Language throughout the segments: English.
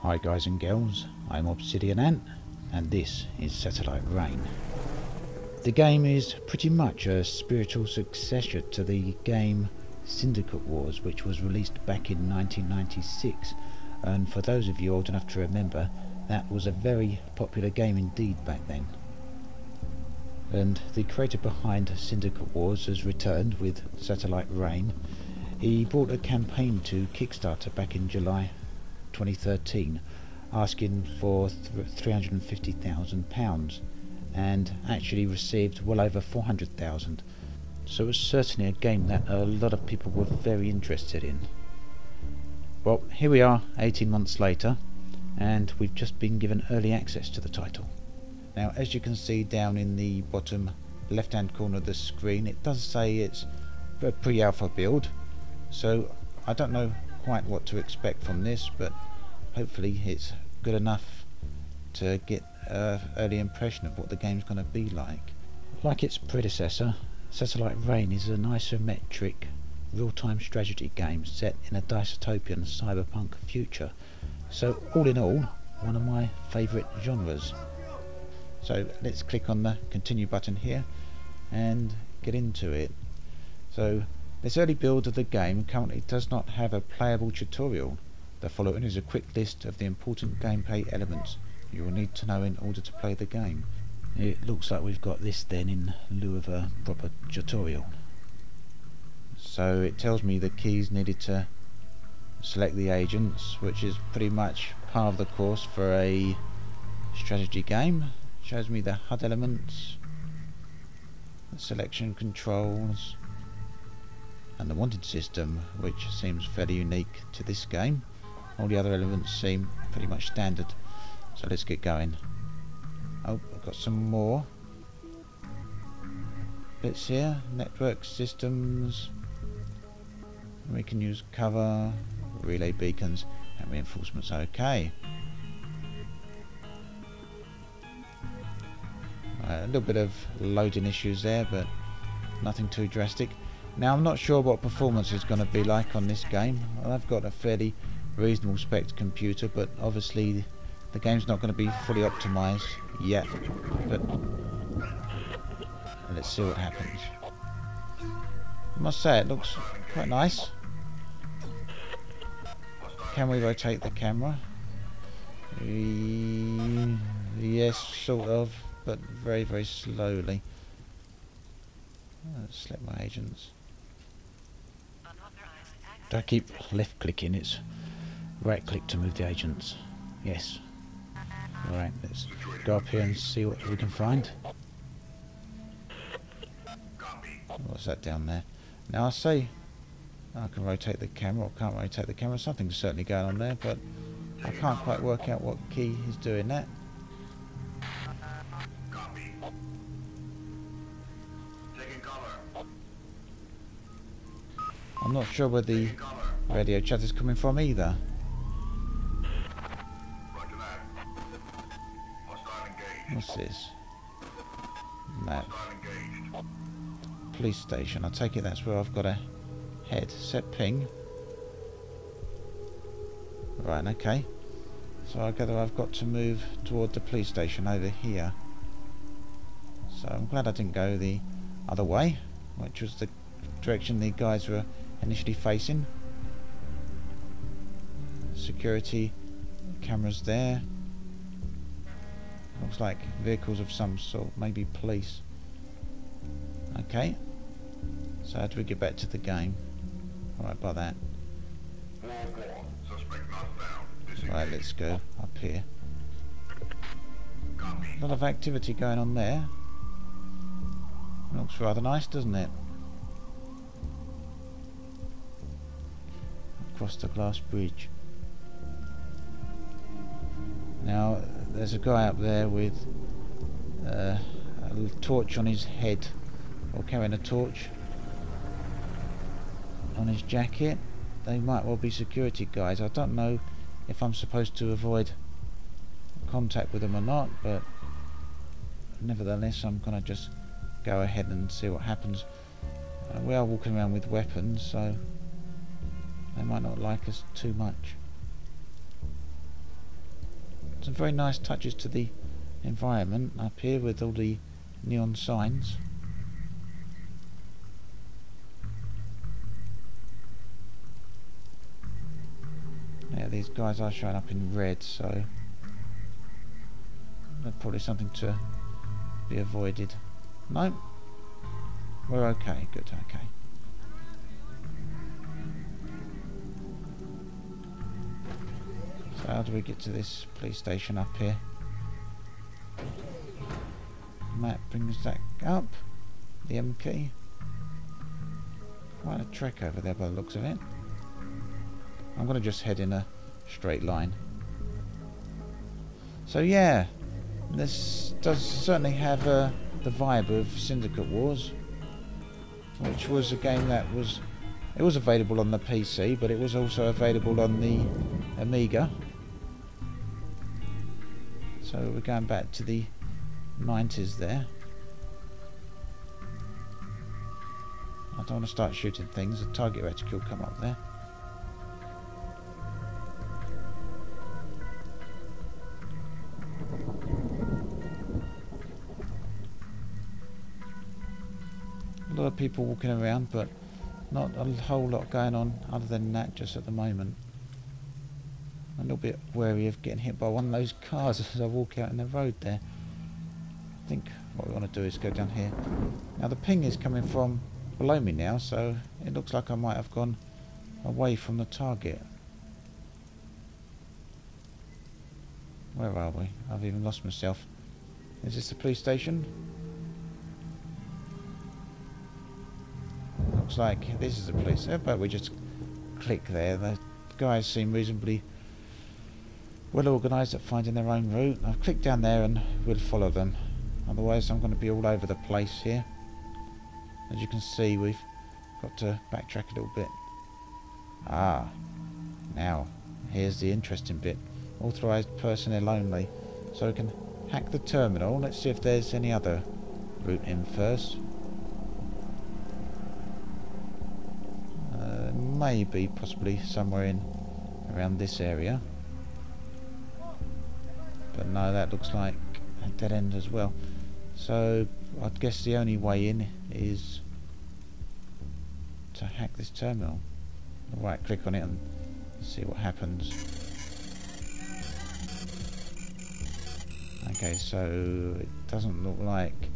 Hi guys and girls, I'm Obsidian Ant and this is Satellite Rain. The game is pretty much a spiritual successor to the game Syndicate Wars, which was released back in 1996, and for those of you old enough to remember, that was a very popular game indeed back then. And the creator behind Syndicate Wars has returned with Satellite Rain. He brought a campaign to Kickstarter back in July 2013, asking for £350,000 and actually received well over 400,000. So it was certainly a game that a lot of people were very interested in. Well, here we are 18 months later, and we've just been given early access to the title. Now, as you can see down in the bottom left hand corner of the screen, it does say it's a pre-alpha build, so I don't know quite what to expect from this, but hopefully it's good enough to get an early impression of what the game's going to be like. Like its predecessor, Satellite Rain is an isometric real-time strategy game set in a dystopian cyberpunk future, so all in all, one of my favourite genres. So let's click on the continue button here and get into it. So this early build of the game currently does not have a playable tutorial. The following is a quick list of the important gameplay elements you will need to know in order to play the game. It looks like we've got this then in lieu of a proper tutorial. So it tells me the keys needed to select the agents, which is pretty much part of the course for a strategy game. It shows me the HUD elements, the selection controls, and the wanted system, which seems fairly unique to this game. All the other elements seem pretty much standard, so let's get going. Oh, I've got some more bits here. Network systems, we can use cover, relay beacons, and reinforcements. Okay. A little bit of loading issues there, but nothing too drastic. Now, I'm not sure what performance is going to be like on this game. I've got a fairly reasonable spec computer, but obviously the game's not going to be fully optimized yet, but let's see what happens. I must say it looks quite nice. Can we rotate the camera? Yes, sort of, but very, very slowly. Let's select my agents. Do I keep left clicking? It's right click to move the agents. Yes. Alright, let's go up here and see what we can find. What's that down there? Now I say I can rotate the camera or can't rotate the camera. Something's certainly going on there, but I can't quite work out what key is doing that. I'm not sure where the radio chat is coming from either. What's this? Map. Police station. I take it that's where I've got to head. Set ping. Right, okay. So I gather I've got to move toward the police station over here. So I'm glad I didn't go the other way, which was the direction the guys were initially facing. Security cameras there. Looks like vehicles of some sort, maybe police. Okay, so how do we get back to the game? Alright, by that. Right, let's go up here. A lot of activity going on there. Looks rather nice, doesn't it? Across the glass bridge. Now there's a guy up there with a torch on his head, or carrying a torch on his jacket. They might well be security guys. I don't know if I'm supposed to avoid contact with them or not, but nevertheless I'm gonna just go ahead and see what happens. We are walking around with weapons, so they might not like us too much. Some very nice touches to the environment up here with all the neon signs. Yeah, these guys are showing up in red, so that's probably something to be avoided. No, we're okay. Good, okay. So how do we get to this police station up here? Map brings that up. The M key. Quite a trek over there by the looks of it. I'm going to just head in a straight line. So yeah, this does certainly have the vibe of Syndicate Wars, which was a game that was available on the PC, but it was also available on the Amiga. So we're going back to the 90s there. I don't want to start shooting things. The target reticle come up there. A lot of people walking around, but not a whole lot going on other than that just at the moment. I'm a little bit wary of getting hit by one of those cars as I walk out in the road there. I think what we want to do is go down here. Now the ping is coming from below me now, so it looks like I might have gone away from the target. Where are we? I've even lost myself. Is this the police station? Looks like this is the police. But we just click there. The guys seem reasonably well organised at finding their own route. I've clicked down there and we'll follow them. Otherwise I'm going to be all over the place here. As you can see, we've got to backtrack a little bit. Ah, now here's the interesting bit. Authorised personnel only. So we can hack the terminal. Let's see if there's any other route in first. Maybe, possibly somewhere in around this area. But no, that looks like a dead end as well. So I guess the only way in is to hack this terminal. Right click on it and see what happens. Okay, so it doesn't look like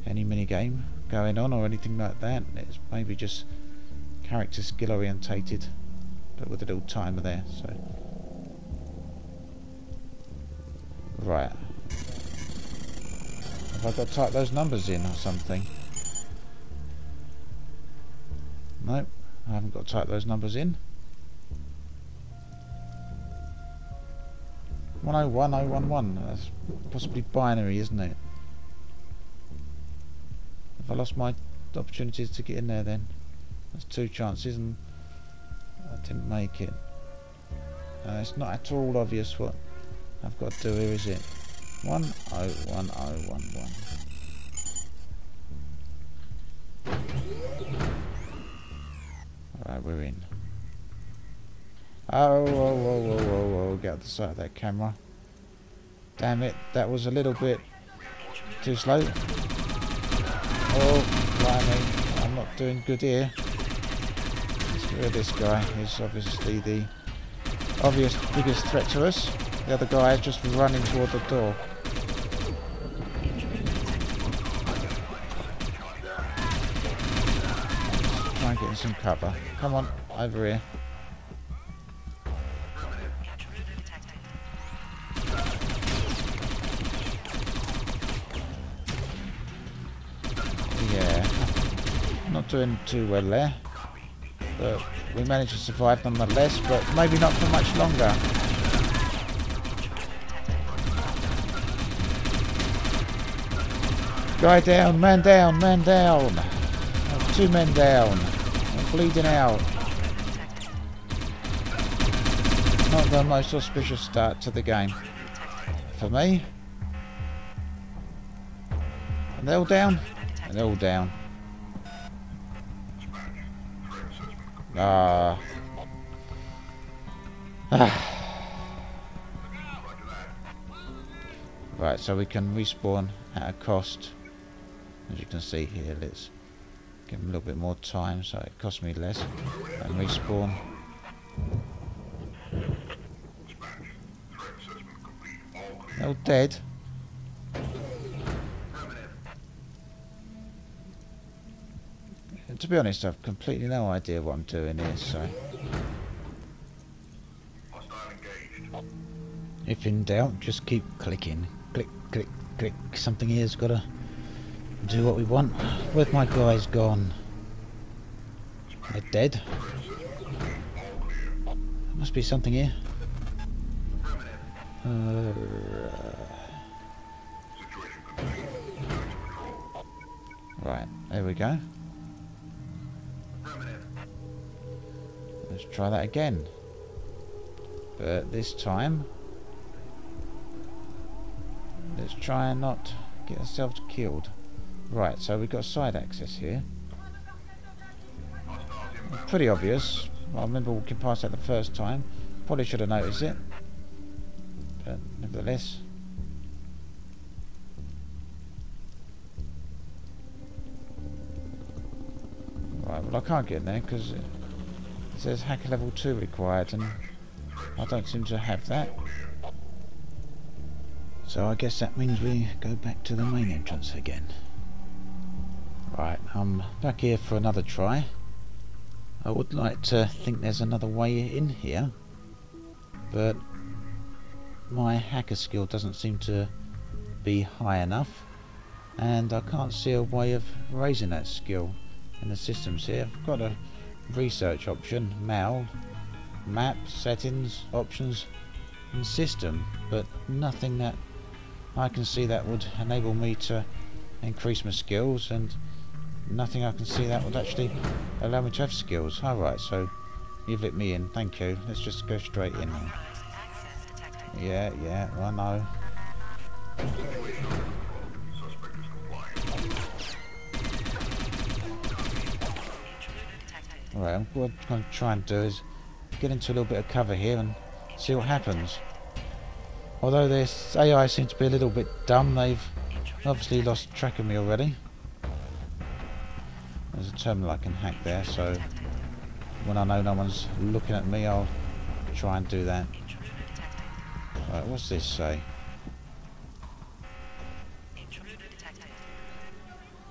any minigame going on or anything like that. It's maybe just character skill orientated, but with a little timer there. So right, have I got to type those numbers in or something? Nope, I haven't got to type those numbers in. 101011. That's possibly binary, isn't it? Have I lost my opportunities to get in there then? That's 2 chances and I didn't make it. It's not at all obvious what I've got to do here, is it? 101011. Alright, we're in. Oh, whoa, whoa, whoa, whoa, whoa, get out the side of that camera. Damn it, that was a little bit too slow. Oh, blimey, I'm not doing good here. Let's get rid of this guy. He's obviously the obvious biggest threat to us. The other guy is just running toward the door. Try and get in some cover. Come on, over here. Yeah, not doing too well there, but we managed to survive nonetheless, but maybe not for much longer. Guy down, man down, man down. Oh, 2 men down. I'm bleeding out. Not the most auspicious start to the game for me. And they're all down. And they're all down. Right, so we can respawn at a cost. As you can see here, let's give them a little bit more time so it costs me less. And respawn. They're all dead. To be honest, I've completely no idea what I'm doing here, so... If in doubt, just keep clicking. Click, click, click. Something here's got to do what we want. Where've my guys gone? They're dead. There must be something here. Right, there we go. Let's try that again. But this time, let's try and not get ourselves killed. Right, so we've got side access here. Pretty obvious. I remember walking past that the first time. Probably should have noticed it. But nevertheless. Right, well I can't get in there because it says hacker level 2 required and I don't seem to have that. So I guess that means we go back to the main entrance again. Right, I'm back here for another try. I would like to think there's another way in here, but my hacker skill doesn't seem to be high enough and I can't see a way of raising that skill in the systems here. I've got a research option, MAL, map, settings, options and system, but nothing that I can see that would enable me to increase my skills, and nothing I can see that would actually allow me to have skills. Alright, so you've let me in, thank you. Let's just go straight in. Yeah, I know. Alright, what I'm going to try and do is get into a little bit of cover here and see what happens. Although this AI seems to be a little bit dumb, they've obviously lost track of me already. There's a terminal I can hack there, so when I know no one's looking at me, I'll try and do that. Right, what's this say?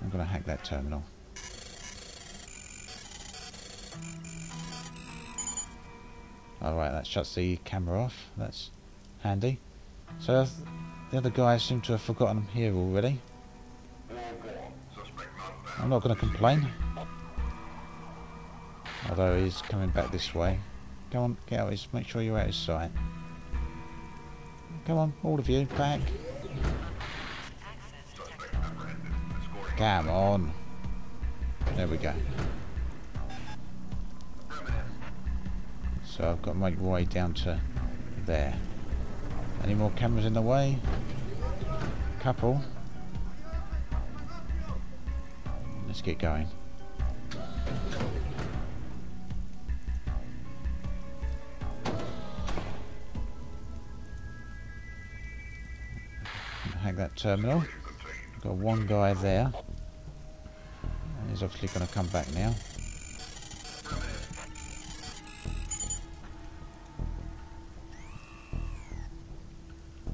I'm going to hack that terminal. Alright, that shuts the camera off. That's handy. So the other guys seem to have forgotten I'm here already. I'm not going to complain. Although he's coming back this way. Go on, get out his, make sure you're out of sight. Come on, all of you, back. Come on. There we go. So I've got to make my way down to there. Any more cameras in the way? Couple. Let's get going. Hack that terminal. Got one guy there. And he's obviously going to come back now.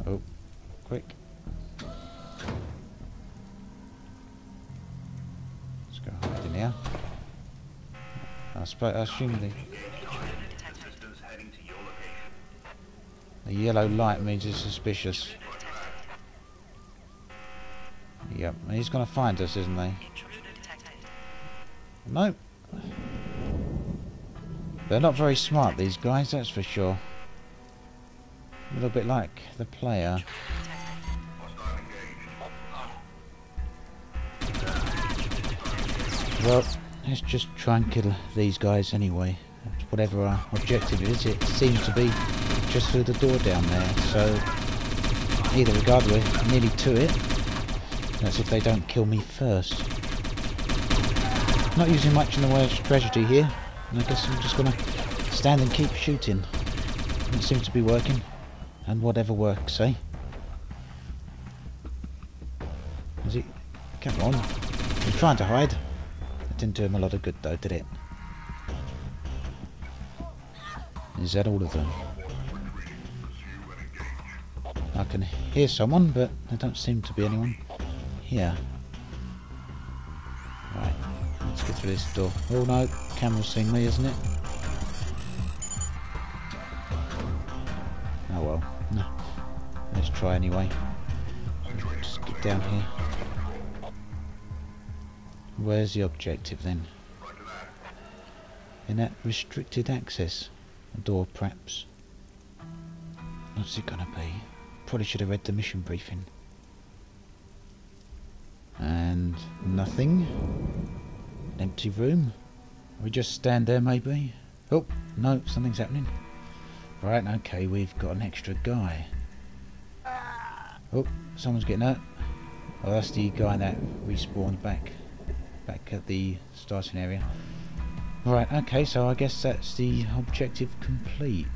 Oh, quick. Let's go hide in here. I assume the yellow light means it's suspicious. Yep, and he's going to find us, isn't he? Nope. They're not very smart, these guys, that's for sure. A little bit like the player. Well, let's just try and kill these guys anyway. Whatever our objective is, it seems to be just through the door down there. So, either regard, we're nearly to it. That's if they don't kill me first. Not using much in the way of strategy here. And I guess I'm just going to stand and keep shooting. It seems to be working. And whatever works, eh? Was he? Come on. He's trying to hide. That didn't do him a lot of good though, did it? Is that all of them? I can hear someone, but there don't seem to be anyone here. Right, let's get through this door. Oh no, camera's seen me, isn't it? Oh well, no. Let's try anyway. Just get down here. Where's the objective then? In that restricted access door, perhaps. What's it gonna be? Probably should have read the mission briefing. And nothing. An empty room. We just stand there maybe. Oh no, something's happening. Right, okay, we've got an extra guy. Oh, someone's getting hurt. Oh, that's the guy that respawned back at the starting area. Right, okay, so I guess that's the objective complete.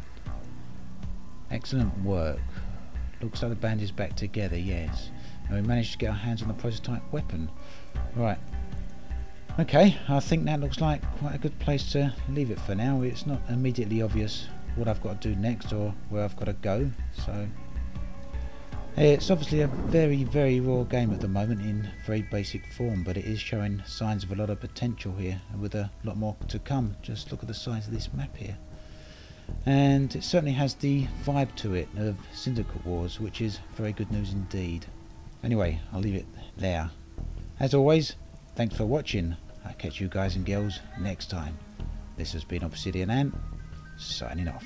Excellent work. Looks like the band is back together, yes. And we managed to get our hands on the prototype weapon. Right. Okay, I think that looks like quite a good place to leave it for now. It's not immediately obvious what I've got to do next or where I've got to go, so it's obviously a very, very raw game at the moment in very basic form, but it is showing signs of a lot of potential here, and with a lot more to come. Just look at the size of this map here. And it certainly has the vibe to it of Syndicate Wars, which is very good news indeed. Anyway, I'll leave it there. As always, thanks for watching. I'll catch you guys and girls next time. This has been Obsidian Ant, signing off.